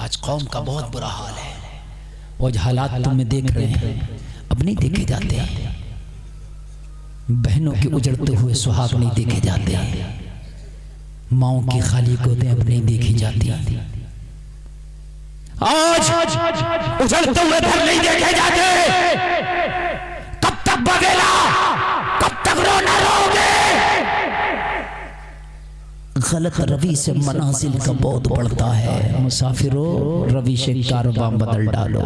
आज कौम का बहुत बुरा हाल है। और हालात तुम देख रहे हैं, अब नहीं देखे जाते। बहनों के उजड़ते हुए सुहाग नहीं देखे जाते, माओ की खाली गोदें अब नहीं देखी जाती। आज उजड़ते हुए घर नहीं देखे जाते। कब तक बगेला, कब तक रोना रोगे? गलत रवि से मनाजिल का बहुत बढ़ता है। मुसाफिरों, रवि से कारवां बदल डालो।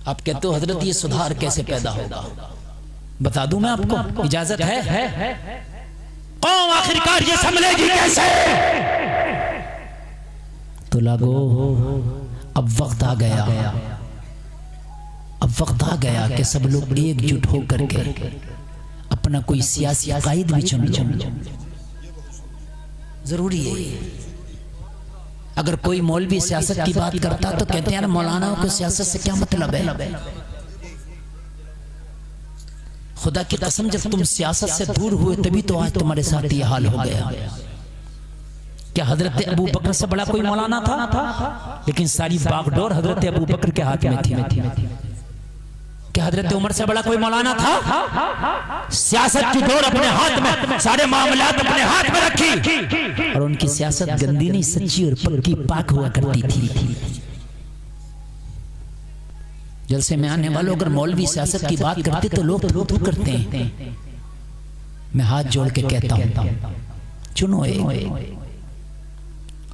आप कहते हो हजरत ये सुधार कैसे पैदा होगा? बता दूं मैं आपको, इजाजत है? कौम आखिरकार ये संभलेगी कैसे? तो लागो, अब वक्त आ गया, अब वक्त आ गया कि सब लोग एकजुट होकर के अपना कोई सियासी कायद भी चुन लो। जरूरी है। अगर कोई मौलवी सियासत की बात करता तो कहते हैं मौलाना को सियासत से क्या मतलब है? खुदा की कसम, जब तुम सियासत से दूर हुए तभी तो आज तुम्हारे साथ ये हाल हो गया। क्या हजरत अबू बकर से बड़ा कोई मौलाना था? लेकिन सारी बागडोर हजरत अबू बकर के हाथ में थी। क्या हजरत उमर से बड़ा कोई मौलाना था? सियासत की डोर अपने हाथ में, सारे मामलात अपने हाथ में रखी। और उनकी सियासत गंदी नहीं, सच्ची और पक्की पाक हुआ करती थी। जलसे में आने वालों अगर मौलवी सियासत की बात करते तो लोग थू करते हैं। मैं हाथ जोड़ के कहता हूं, चुनो एक।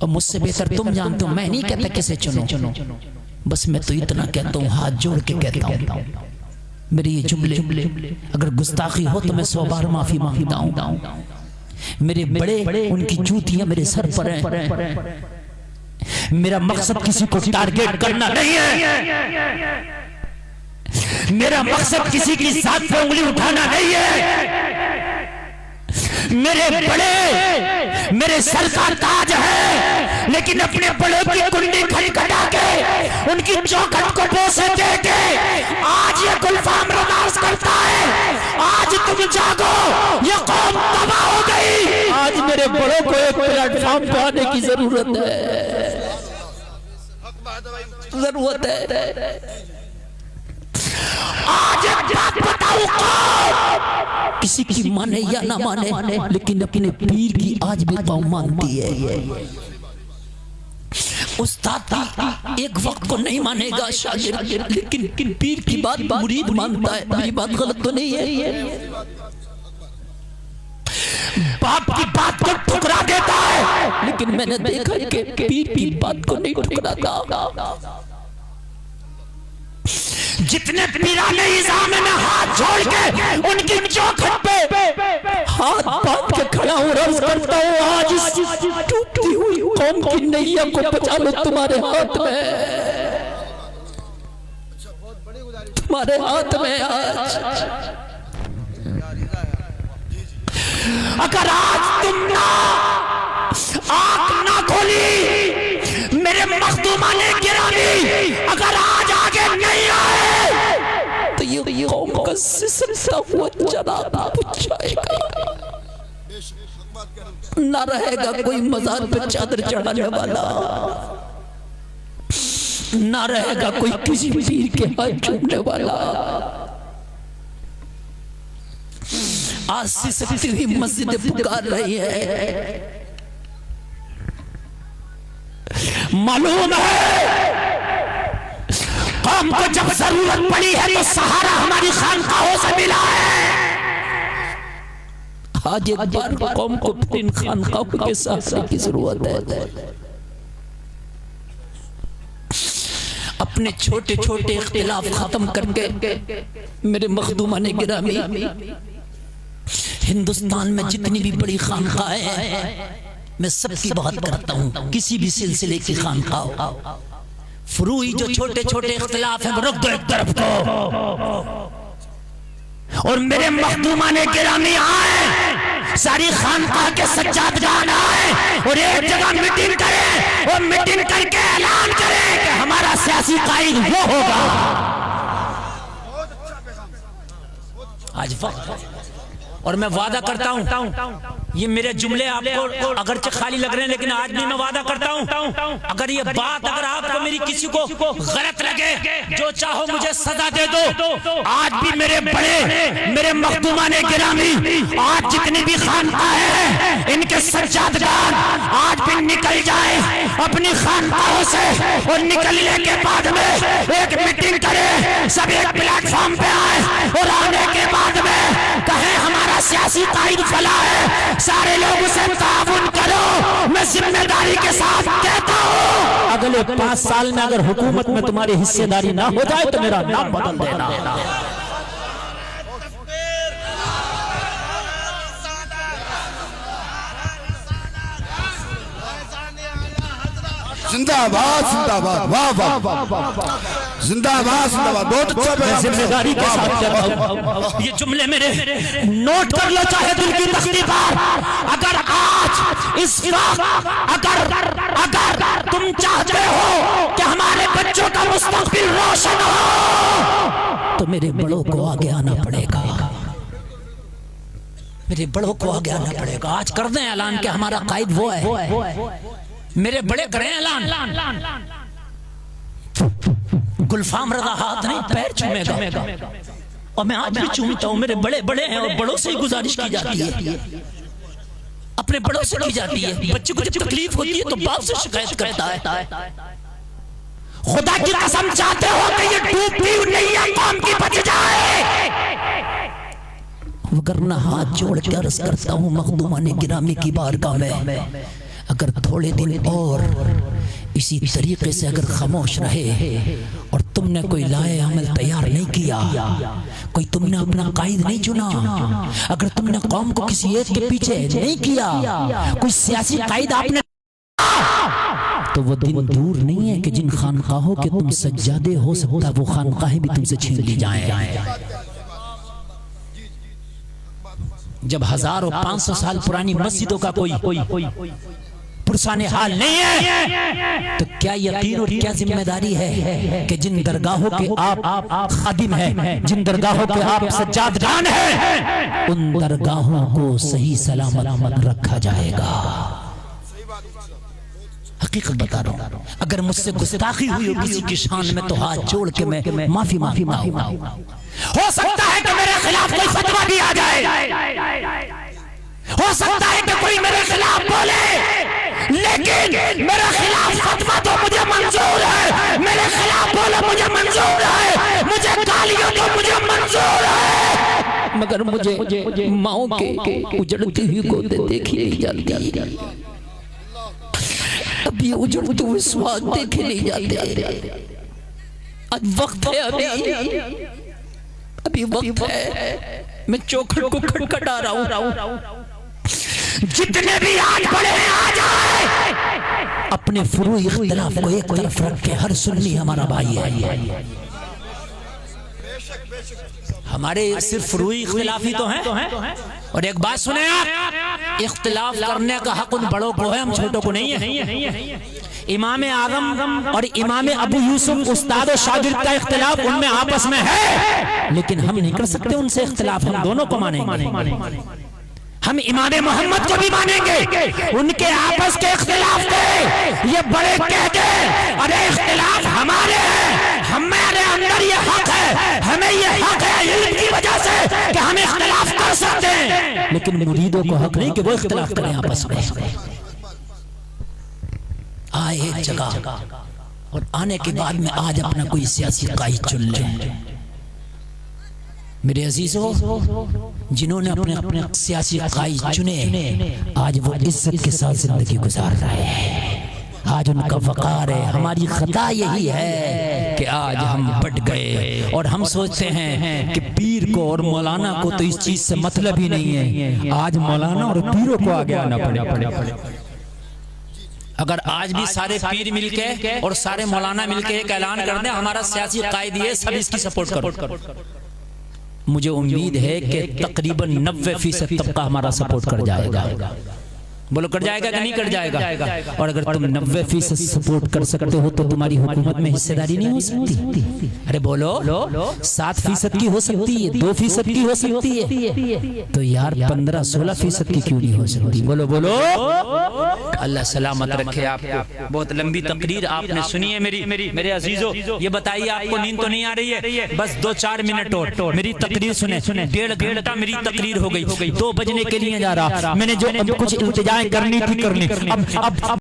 और मुझसे बेहतर तुम जानते हो, मैं नहीं कहता किसे चुनो। बस मैं तो इतना कहता हूं, हाथ जोड़ के कहता हूं, मेरे ये जुमले अगर गुस्ताखी हो तो मैं 100 बार माफी मांगता हूं। मेरे बड़े, उनकी जूतियां मेरे सर पर हैं। मेरा मकसद किसी को टारगेट करना नहीं है। मेरा मकसद किसी की साथ पे उंगली उठाना नहीं है। मेरे बड़े मेरे सर का ताज है, लेकिन अपने बड़ों की कुंडी खटखटा के उनकी चौखट को बोसे दे के आज ये गुलफाम रदास करता है। आज तुम जागो, ये कौम तबाह हो गई। आज मेरे बड़ों को एक प्लेटफॉर्म पे आने की जरूरत है। आज एक बात बताऊं, किसी की माने या ना माने, लेकिन अपने पीर की आज भी कौम मानती है। उस्ताद एक वक्त को नहीं मानेगा शागिर्द, लेकिन पीर की बात मुरीद मानता है। मेरी बात गलत तो नहीं है? बाप की बात को ठुकरा देता है, लेकिन मैंने देखा कि पीर की बात को नहीं ठुकराता। जितने पीराने निजाम में हाथ जोड़ के उनकी चौखट पे हाथ बांध के खड़ा हूं, रर्ज करता हूं, आज इस टूटी हुई कौम की नैया को बचा लो तुम्हारे हाथ में, तुम्हारे हाथ में। आज अगर आज तुम ना आंख ना खोली, मेरे मखदूमा ने गिरानी अगर आज आगे नहीं आए तो ये कौम का सिलसिला हुआ चला जाएगा। ना रहेगा कोई मजार पे चादर चढ़ाने वाला, ना रहेगा कोई किसी पीर के हाथ चूमने वाला। आज सिसकती हुई मस्जिद पुकार रही है। मालूम है कौम को जब जरूरत पड़ी है तो सहारा हमारी खानकाहों से मिला है। आज एक बार कौम को इन खानकाहों के साथ की जरूरत है। अपने छोटे छोटे इख्तिलाफ खत्म करके मेरे मखदूमान गिरामी, हिंदुस्तान में जितनी भी बड़ी खानकाहें हैं मैं सबकी बात करता हूँ। किसी भी सिलसिले की खानकाह फुरूई जो छोटे छोटे इख्तिलाफ हैं रख दो एक तरफ को, और मेरे मखदूमाने गिरामी आए, सारी खानकाह के सज्जादगान आए और एक जगह मीटिंग करें और मीटिंग करके ऐलान करें कि हमारा सियासी कायद वो होगा। आज वक्त, और मैं वादा करता हूं ये मेरे जुमले आपको अगरचे खाली लग रहे हैं, लेकिन आज भी मैं वादा करता हूं, अगर ये बात अगर आपको मेरी किसी को गलत लगे, जो चाहो मुझे सजा दे दो। आज भी मेरे बड़े, मेरे मखदूमान गिरामी, आज जितनी भी खानकाह है, इनके सज्जादगान आज भी निकल जाए अपनी खानकाहों से, और निकलने के बाद में एक मीटिंग करे, सब एक प्लेटफॉर्म पे आए, और आने के बाद में कहे हमारा सियासी कायद फला है, सारे लोग उसे ताउन करो। मैं जिम्मेदारी के साथ कहता हूं, अगले 5 साल में अगर हुकूमत में तुम्हारी हिस्सेदारी ना हो जाए तो मेरा नाम बदल देना। जिंदाबाद जिंदाबाद, वाह वाह वाह, जिंदाबाद जिंदाबाद, बहुत अच्छा। जिम्मेदारी के साथ कहता हूं, ये जुमले मेरे नोट कर लो, चाहे दिल की तख्ती पर। अगर आज इस वक्त अगर तुम चाहते हो कि हमारे बच्चों का मुस्तकबिल रोशन हो, तो मेरे बड़ों को आगे आना पड़ेगा, मेरे बड़ों को आगे आना पड़ेगा। आज कर दें ऐलान कि हमारा कायद वो है, मेरे बड़े करें ऐलान, गुलफाम रजा हाथ नहीं पैर चूमेगा, और मैं आज भी चूमता हूं। मेरे बड़े बड़े हैं, और बड़ों से ही गुजारिश की जाती है, अपने बड़ों से की जाती है। बच्चे को जब तकलीफ होती है तो बाप से शिकायत करता है। खुदा की कसम चाहते हो कि ये डूबती नैया कौम की बच जाए, वरना हाथ जोड़ के अर्ज करता हूं मखदूमान गिरामी की बारगाह में, अगर थोड़े दिन और इसी तरीके से अगर खामोश रहे, और तुमने कोई लाए अमल तैयार नहीं किया, कोई तुमने अपना कायद नहीं चुना, अगर तुमने कौम को किसी एक के पीछे नहीं किया, कोई सियासी कायद आपने, तो वो दिन दूर नहीं है कि जिन खानकाहों के तुम सज्जादे हो सकता वो खानकाहें भी तुमसे छीन ली जाएं। जब 1000 और 500 साल पुरानी मस्जिदों का कोई पुरसाने हाल नहीं है, तो क्या यकीन और क्या जिम्मेदारी है कि जिन दरगाहों के आप खादिम हैं, जिन दरगाहों के आप सज्जादगान हैं, उन दरगाहों को सही सलामत रखा जाएगा। हकीकत बता रहा हूं, अगर मुझसे गुस्ताखी हुई हो किसी की शान में, तो हाथ जोड़ के मैं माफी मांगूंगा। हो सकता है कि मेरे खिलाफ कोई फतवा भी आ जाए, हो सकता है कि कोई मेरे खिलाफ बोले, लेकिन मेरे खिलाफ फतवा तो मुझे मंजूर है, मेरे खिलाफ बोले मुझे मंजूर है, मुझे गालियां तो मुझे मंजूर है, मगर मुझे माओ के उजड़ती हुई गोदे देखी नहीं जाती, अब ये उजड़ते हुए स्वाद देखे नहीं जाते। आज वक्त है, अभी वक्त है, मैं चौखट को खटखटा रहा हूं, जितने भी आज बड़े हैं आ जाए, अपने फुरूई इख्तिलाफ को एक तरफ रख के, हर सुन्नी हमारा भाई है, हमारे सिर्फ फुरूई इख्तिलाफ ही तो हैं। और एक बात सुने आप, इख्तिलाफ करने का हक उन बड़ों को है, हम छोटों को नहीं है। इमाम आजम और इमाम अबू यूसुफ उस्ताद और शागिर्द का इख्तिलाफ उनमें आपस में है, लेकिन हम नहीं कर सकते उनसे इख्तिलाफ, हम दोनों को मानेंगे। हम इमाम मोहम्मद को भी मानेंगे, उनके आपस के इख्तिलाफ थे, ये बड़े कह दे अरे इख्तिलाफ हमारे हैं, हमारे अंदर ये हक है, हमें ये हक है इल्म की वजह से कि हम इख्तिलाफ कर सकते हैं, लेकिन मुरीदों को हक नहीं कि वो इख्तिलाफ करें आपस में। आए एक जगह, और आने के बाद में आज अपना कोई सियासी कायद चुन ले। मेरे अजीजों, जिन्होंने अपने सियासी कायद चुने, आज वो इज्जत के साथ जिंदगी गुजार रहे हैं, आज उनका वकार है। हमारी खता यही है कि आज हम बट गए, और हम सोचते हैं कि पीर को और मौलाना को तो इस चीज से मतलब ही नहीं है। आज मौलाना और पीरों को आगे आना पड़ेगा। अगर आज भी सारे पीर मिलके और सारे मौलाना मिलके एक ऐलान कर दें हमारा सियासी कायद ये, सब इसकी सपोर्ट करो, मुझे उम्मीद है कि तकरीबन 90% तबका हमारा सपोर्ट कर जाएगा। बोलो कट जाएगा कि नहीं कट जाएगा? और अगर तुम 90% सपोर्ट कर सकते हो तो तुम्हारी हुकूमत में हिस्सेदारी नहीं हो सकती? अरे बोलो 7% की हो सकती है, 2% की हो सकती है, तो यार 15-16% की क्यों नहीं हो सकती? बोलो बोलो। अल्लाह सलामत रखे आपको। बहुत लंबी तकरीर आपने सुनी है मेरे अजीजों। ये बताइए आपको नींद तो नहीं आ रही है? बस 2-4 मिनट और मेरी तकरीर सुने। 1.5 घंटा मेरी तकरीर हो गई, 2 बजने के लिए जा रहा। मैंने जो कुछ इंतजाम करनी थी करनी। अब